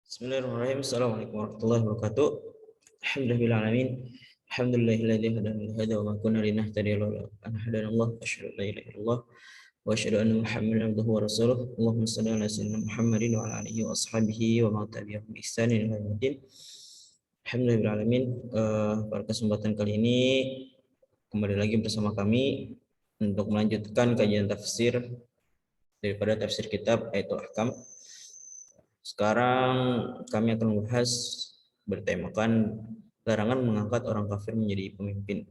Bismillahirrahmanirrahim. Assalamualaikum warahmatullahi wabarakatuh. Alhamdulillahirrahmanirrahim. Alhamdulillahilladzi hadana li hadza wa ma kunna linahtadiya laula an hadanallah. Asyhadu an la ilaha illallah wa asyhadu anna Muhammadan abduhu wa rasuluh. Allahumma shalli ala sayyidina Muhammadin wa ala alihi wa ashabihi wa man tabi'ahum bi ihsanin ila yaumil Alhamdulillahirrahmanirrahim. Pada kesempatan kali ini kembali lagi bersama kami untuk melanjutkan kajian tafsir daripada tafsir kitab Ayatul Ahkam. Sekarang kami akan membahas bertemakan larangan mengangkat orang kafir menjadi pemimpin.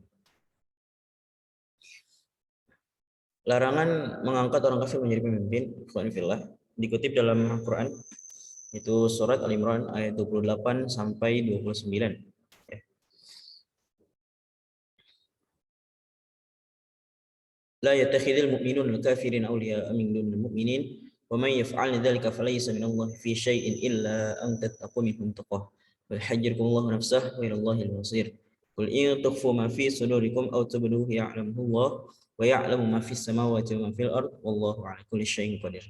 Larangan mengangkat orang kafir menjadi pemimpin, ikhwanillah, dikutip dalam Al-Quran, itu surat Al-Imran ayat 28 sampai 29. La yattakhidhul mu'minuna al-kafirina awliya'a min dunil mu'minin ومن يفعل ذلك فليس من الله في شيء إلا أن تتقوا منهم تقاه ويحذركم الله نفسه وإلى الله المصير قل إن تخفوا ما في صدوركم أو تبدوه يعلمه الله ويعلم ما في السماوات وما في الأرض والله على كل شيء قدير.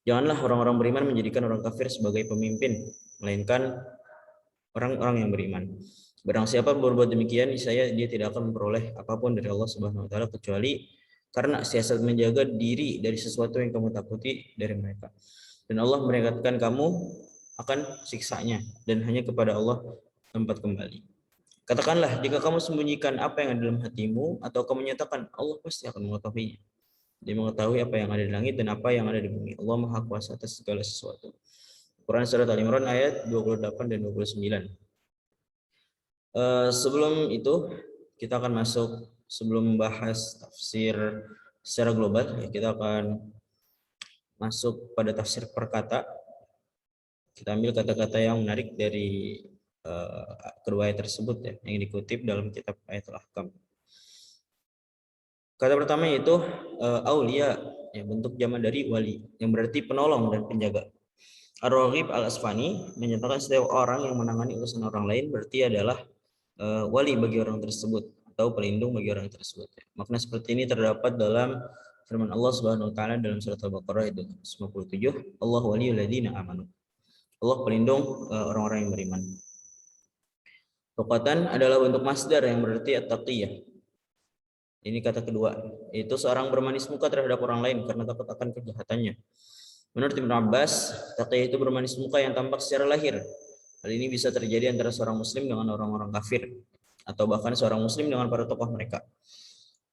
Janganlah orang-orang beriman menjadikan orang kafir sebagai pemimpin, melainkan orang-orang yang beriman. Barang siapa berbuat demikian, niscaya dia tidak akan memperoleh apapun dari Allah Subhanahu wa taala kecuali karena siasat menjaga diri dari sesuatu yang kamu takuti dari mereka. Dan Allah memperingatkan kamu akan siksanya dan hanya kepada Allah tempat kembali. Katakanlah, jika kamu sembunyikan apa yang ada dalam hatimu atau kamu menyatakan, Allah pasti akan mengetahuinya. Dia mengetahui apa yang ada di langit dan apa yang ada di bumi. Allah Maha Kuasa atas segala sesuatu. Quran surat Al-Imran ayat 28 dan 29. Sebelum itu kita akan masuk, sebelum membahas tafsir secara global, ya, kita akan masuk pada tafsir per kata. Kita ambil kata-kata yang menarik dari kedua ayat tersebut, ya, yang dikutip dalam kitab Ayatul Ahkam. Kata pertama yaitu aulia, ya, bentuk jamak dari wali, yang berarti penolong dan penjaga. Ar-Raghib Al-Asfani menyatakan setiap orang yang menangani urusan orang lain berarti adalah wali bagi orang tersebut atau pelindung bagi orang tersebut. Makna seperti ini terdapat dalam firman Allah Subhanahu wa taala dalam surat Al-Baqarah itu 57, Allah waliyul ladzina amanu. Allah pelindung orang-orang yang beriman. Tuqatan adalah bentuk masdar yang berarti at-taqiyah. Ini kata kedua, yaitu seorang bermanis muka terhadap orang lain karena takut akan kejahatannya. Menurut Ibnu Abbas, taqiyah itu bermanis muka yang tampak secara lahir. Hal ini bisa terjadi antara seorang muslim dengan orang-orang kafir, atau bahkan seorang muslim dengan para tokoh mereka.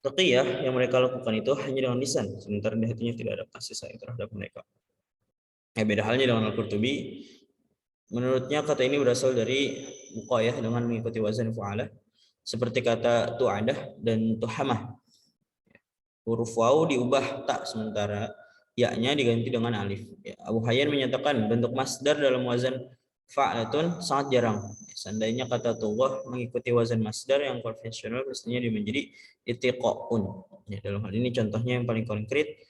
Taqiyah yang mereka lakukan itu hanya dengan lisan, sementara di hatinya tidak ada kasih sayang terhadap mereka. Beda halnya dengan Al-Qurtubi. Menurutnya kata ini berasal dari muqayyah dengan mengikuti wazan fu'alah, seperti kata tu'adah dan tuhamah. Huruf waw diubah tak, sementara ya-nya diganti dengan alif. Abu Hayyan menyatakan bentuk masdar dalam wazan fa'latun sangat jarang. Seandainya kata tughah mengikuti wazan masdar yang konvensional, pastinya dia menjadi itiqa'un. Ya, dalam hal ini contohnya yang paling konkret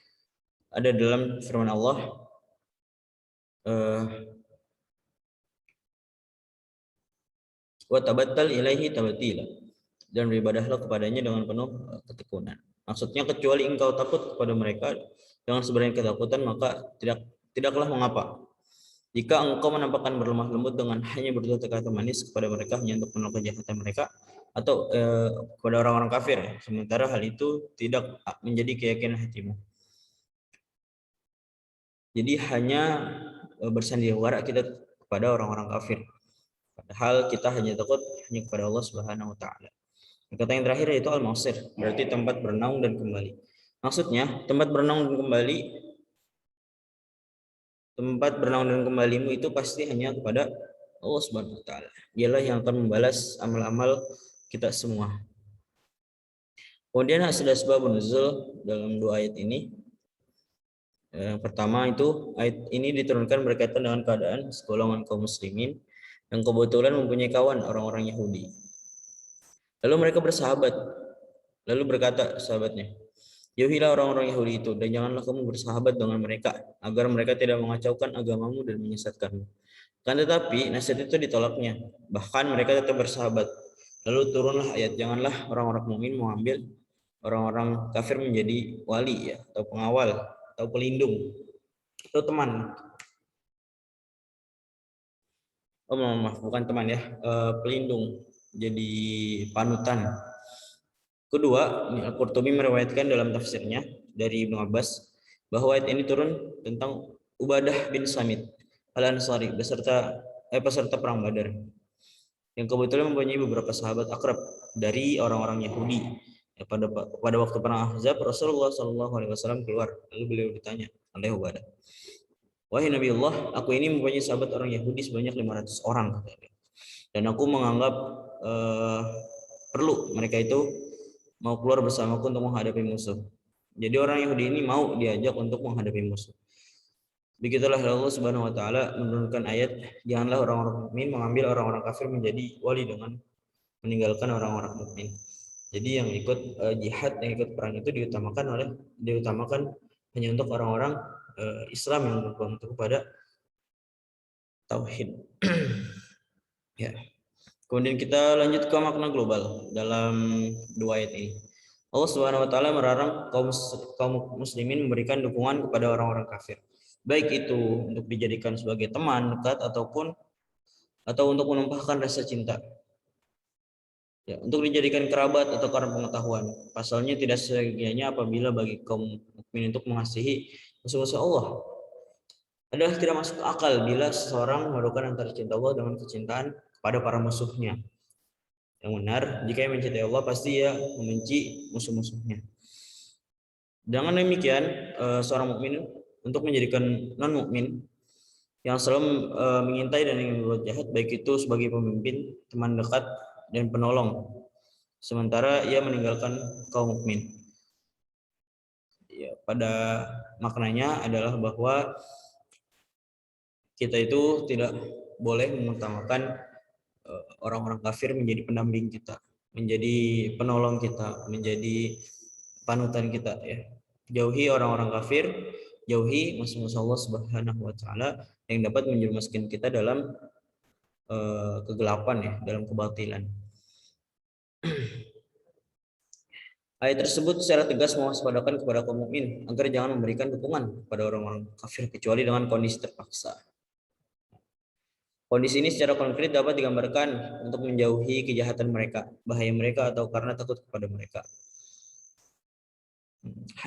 ada dalam firman Allah, wa tabattal ilaihi tabatila, dan beribadahlah kepadanya dengan penuh ketekunan. Maksudnya kecuali engkau takut kepada mereka dengan sebenarnya ketakutan, maka tidaklah mengapa jika engkau menampakkan berlemah lembut dengan hanya bertutur kata manis kepada mereka hanya untuk menolak kejahatan mereka atau kepada orang-orang kafir, sementara hal itu tidak menjadi keyakinan hatimu. Jadi hanya bersandiwara kita kepada orang-orang kafir, padahal kita hanya takut hanya kepada Allah Subhanahu wa taala. Kata yang terakhir yaitu al-masir, berarti tempat bernaung dan kembali. Maksudnya tempat bernaung dan kembali, tempat bernaung dan kembalimu itu pasti hanya kepada Allah Subhanahu wa taala. Dialah yang akan membalas amal-amal kita semua. Kemudian ada sebab nuzul dalam dua ayat ini. Yang pertama itu ayat ini diturunkan berkaitan dengan keadaan segolongan kaum muslimin yang kebetulan mempunyai kawan orang-orang Yahudi. Lalu mereka bersahabat. Lalu berkata sahabatnya, jauhilah orang-orang Yahudi itu dan janganlah kamu bersahabat dengan mereka agar mereka tidak mengacaukan agamamu dan menyesatkanmu. Kan tetapi nasihat itu ditolaknya. Bahkan mereka tetap bersahabat. Lalu turunlah ayat, janganlah orang-orang mukmin mengambil orang-orang kafir menjadi wali, ya, atau pengawal atau pelindung atau teman. Oh maaf, bukan teman ya, pelindung, jadi panutan. Kedua, Al-Qurtubi meriwayatkan dalam tafsirnya dari Ibnu Abbas bahwa ayat ini turun tentang Ubadah bin Samit Al-Ansari peserta perang Badar yang kebetulan mempunyai beberapa sahabat akrab dari orang-orang Yahudi. Ya, pada waktu perang Ahzab, Rasulullah Shallallahu Alaihi Wasallam keluar, lalu beliau ditanya oleh Ubadah, wahai Nabi Allah, aku ini mempunyai sahabat orang Yahudi sebanyak 500 orang, dan aku menganggap eh, perlu mereka itu mau keluar bersamaku untuk menghadapi musuh. Jadi orang Yahudi ini mau diajak untuk menghadapi musuh. Begitulah Allah Subhanahu wa taala menurunkan ayat, janganlah orang-orang mukmin mengambil orang-orang kafir menjadi wali dengan meninggalkan orang-orang mukmin. Jadi yang ikut jihad, yang ikut perang itu diutamakan hanya untuk orang-orang Islam yang berpegang teguh pada tauhid. Ya. Kemudian kita lanjut ke makna global dalam dua ayat ini. Allah Subhanahu wa taala melarang kaum muslimin memberikan dukungan kepada orang-orang kafir. Baik itu untuk dijadikan sebagai teman dekat atau untuk menumpahkan rasa cinta. Ya, untuk dijadikan kerabat atau karena pengetahuan. Pasalnya tidak seyogianya apabila bagi kaum mukmin untuk mengasihi musuh-musuh Allah. Adalah tidak masuk akal bila seseorang memerlukan antara cinta Allah dengan kecintaan kepada para musuhnya. Yang benar, jika yang mencintai Allah pasti ia membenci musuh-musuhnya. Dengan demikian, seorang mukmin untuk menjadikan non mukmin yang selalu mengintai dan ingin berbuat jahat, baik itu sebagai pemimpin, teman dekat, dan penolong, sementara ia meninggalkan kaum mukmin. Ya, pada maknanya adalah bahwa kita itu tidak boleh mengutamakan orang-orang kafir menjadi pendamping kita, menjadi penolong kita, menjadi panutan kita, ya. Jauhi orang-orang kafir, jauhi musuh-musuh Allah Subhanahu wa taala yang dapat menjerumuskan kita dalam kegelapan, ya, dalam kebatilan. Ayat tersebut secara tegas mewaspadakan kepada kaum mukmin agar jangan memberikan dukungan kepada orang-orang kafir kecuali dengan kondisi terpaksa. Kondisi ini secara konkret dapat digambarkan untuk menjauhi kejahatan mereka, bahaya mereka, atau karena takut kepada mereka.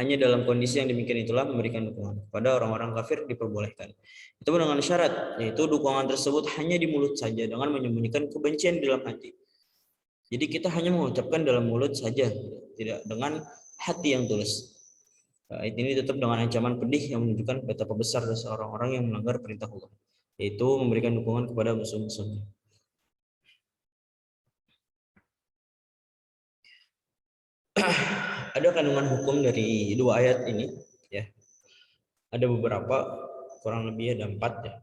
Hanya dalam kondisi yang demikian itulah memberikan dukungan kepada orang-orang kafir diperbolehkan. Itu dengan syarat, yaitu dukungan tersebut hanya di mulut saja dengan menyembunyikan kebencian di dalam hati. Jadi kita hanya mengucapkan dalam mulut saja, tidak dengan hati yang tulus. Ayat ini tetap dengan ancaman pedih yang menunjukkan betapa besar dosa orang-orang yang melanggar perintah Allah, yaitu memberikan dukungan kepada musuh-musuhnya. Ada kandungan hukum dari dua ayat ini, ya. Ada beberapa, kurang lebih ada 4, ya.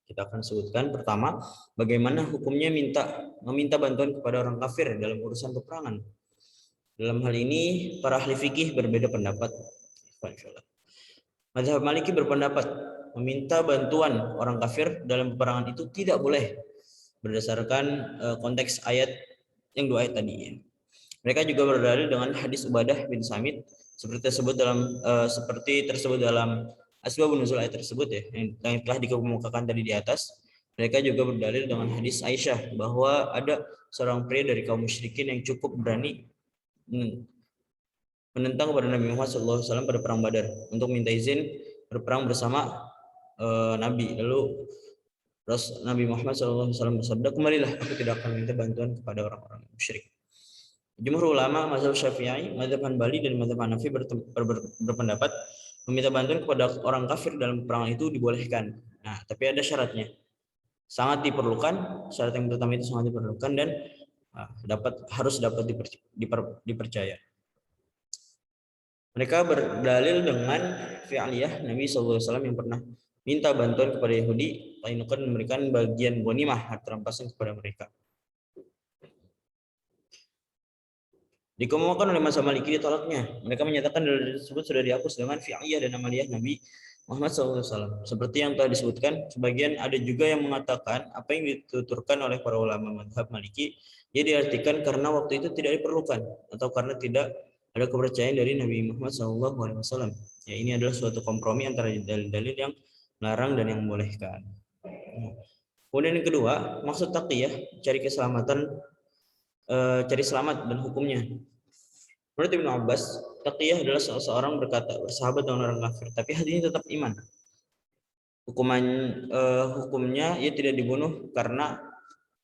Kita akan sebutkan. Pertama, bagaimana hukumnya meminta bantuan kepada orang kafir dalam urusan peperangan. Dalam hal ini para ahli fikih berbeda pendapat. Mazhab Maliki berpendapat meminta bantuan orang kafir dalam peperangan itu tidak boleh berdasarkan konteks ayat yang dua ayat tadi, ya. Mereka juga berdalil dengan hadis Ubadah bin Samit seperti tersebut dalam asbabun nuzul ayat tersebut, ya, yang telah dikemukakan tadi di atas. Mereka juga berdalil dengan hadis Aisyah bahwa ada seorang pria dari kaum musyrikin yang cukup berani menentang kepada Nabi Muhammad SAW pada perang Badar untuk minta izin berperang bersama Nabi. Lalu Nabi Muhammad SAW bersabda, kembalilah, aku tidak akan minta bantuan kepada orang-orang musyrik. Jumhur ulama mazhab Syafi'i, mazhab Hanbali, dan mazhab Hanafi berpendapat meminta bantuan kepada orang kafir dalam perang itu dibolehkan. Nah, tapi ada syaratnya. Sangat diperlukan, syarat yang pertama itu sangat diperlukan dan harus dapat dipercaya. Mereka berdalil dengan fi'liyah Nabi SAW yang pernah minta bantuan kepada Yahudi, Qainuqa memberikan bagian ghanimah harta rampasan kepada mereka. Dikemukakan oleh mazhab Maliki ditolaknya. Mereka menyatakan dalil tersebut sudah dihapus dengan fi'liyah dan amaliyah Nabi Muhammad SAW. Seperti yang telah disebutkan, sebagian ada juga yang mengatakan apa yang dituturkan oleh para ulama mazhab Maliki, ia diartikan karena waktu itu tidak diperlukan atau karena tidak ada kepercayaan dari Nabi Muhammad SAW. Ya, ini adalah suatu kompromi antara dalil-dalil yang melarang dan yang membolehkan. Kemudian yang kedua, maksud taqiyah cari keselamatan, cari selamat dan hukumnya. Menurut Ibnu Abbas, taqiyah adalah seseorang berkata bersahabat dengan orang kafir, tapi hatinya tetap iman. Hukumnya ia tidak dibunuh karena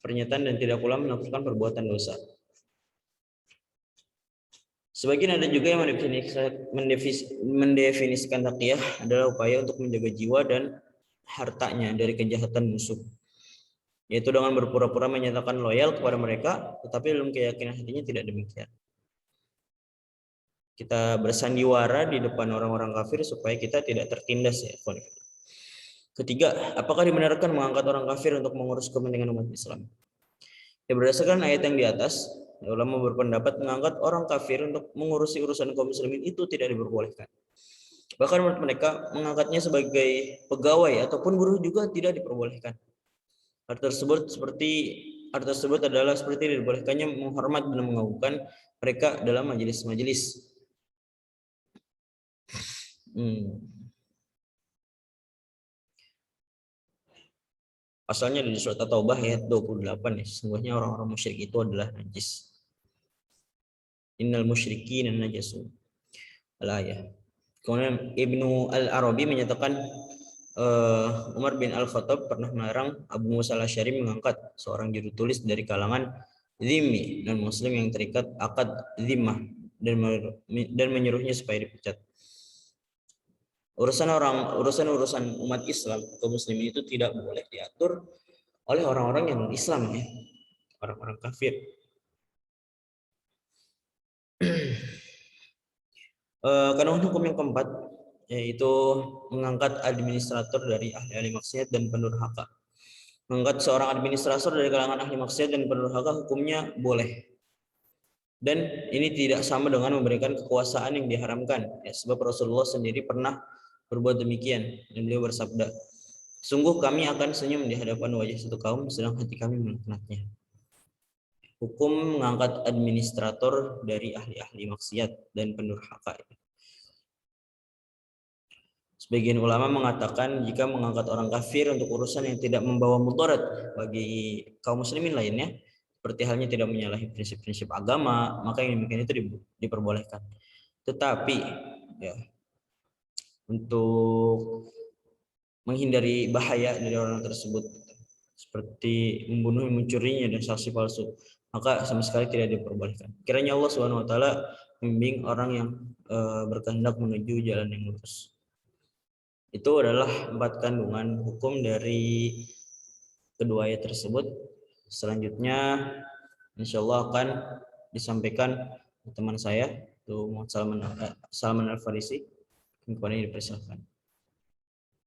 pernyataan dan tidak pula melakukan perbuatan dosa. Sebagian ada juga yang mendefinisikan taqiyah adalah upaya untuk menjaga jiwa dan hartanya dari kejahatan musuh, yaitu dengan berpura-pura menyatakan loyal kepada mereka, tetapi dalam keyakinan hatinya tidak demikian. Kita bersandiwara di depan orang-orang kafir supaya kita tidak tertindas ya. Ketiga, apakah dibenarkan mengangkat orang kafir untuk mengurus kepentingan umat Islam? Ya, berdasarkan ayat yang di atas, ulama berpendapat mengangkat orang kafir untuk mengurusi urusan kaum muslimin itu tidak diperbolehkan. Bahkan menurut mereka, mengangkatnya sebagai pegawai ataupun buruh juga tidak diperbolehkan. Hal tersebut adalah seperti diperbolehkannya menghormat dan mengagungkan mereka dalam majelis-majelis. Asalnya dari surat At-Taubah ayat 28 ya. Sesungguhnya orang-orang musyrik itu adalah najis. Innal musyrikina najasun. Al-ayah. Kemudian Ibnu Al-Arabi menyatakan Umar bin Al-Khattab pernah melarang Abu Musa Al-Asy'ari mengangkat seorang juru tulis dari kalangan zimmi dan muslim yang terikat akad zimmah dan menyuruhnya supaya dipecat. Urusan umat Islam kaum muslimin itu tidak boleh diatur oleh orang-orang yang non-Islam ya, orang-orang kafir. Kandungan hukum yang keempat yaitu mengangkat administrator dari ahli-ahli maksiat dan pendurhaka. Mengangkat seorang administrator dari kalangan ahli maksiat dan pendurhaka hukumnya boleh. Dan ini tidak sama dengan memberikan kekuasaan yang diharamkan. Ya, sebab Rasulullah sendiri pernah berbuat demikian dan beliau bersabda, sungguh kami akan senyum di hadapan wajah satu kaum sedang hati kami melaknatnya. Hukum mengangkat administrator dari ahli-ahli maksiat dan pendurhaka. Sebagian ulama mengatakan jika mengangkat orang kafir untuk urusan yang tidak membawa mudarat bagi kaum muslimin lainnya, seperti halnya tidak menyalahi prinsip-prinsip agama, maka yang demikian itu diperbolehkan. Tetapi ya, untuk menghindari bahaya dari orang tersebut seperti membunuh, mencurinya dan saksi palsu, maka sama sekali tidak diperbolehkan. Kiranya Allah Subhanahu wa taala membimbing orang yang berkehendak menuju jalan yang lurus. Itu adalah 4 kandungan hukum dari kedua ayat tersebut. Selanjutnya insya Allah akan disampaikan teman saya, itu Muhammad Salman Al-Farisi. Kepada ini dipersilakan.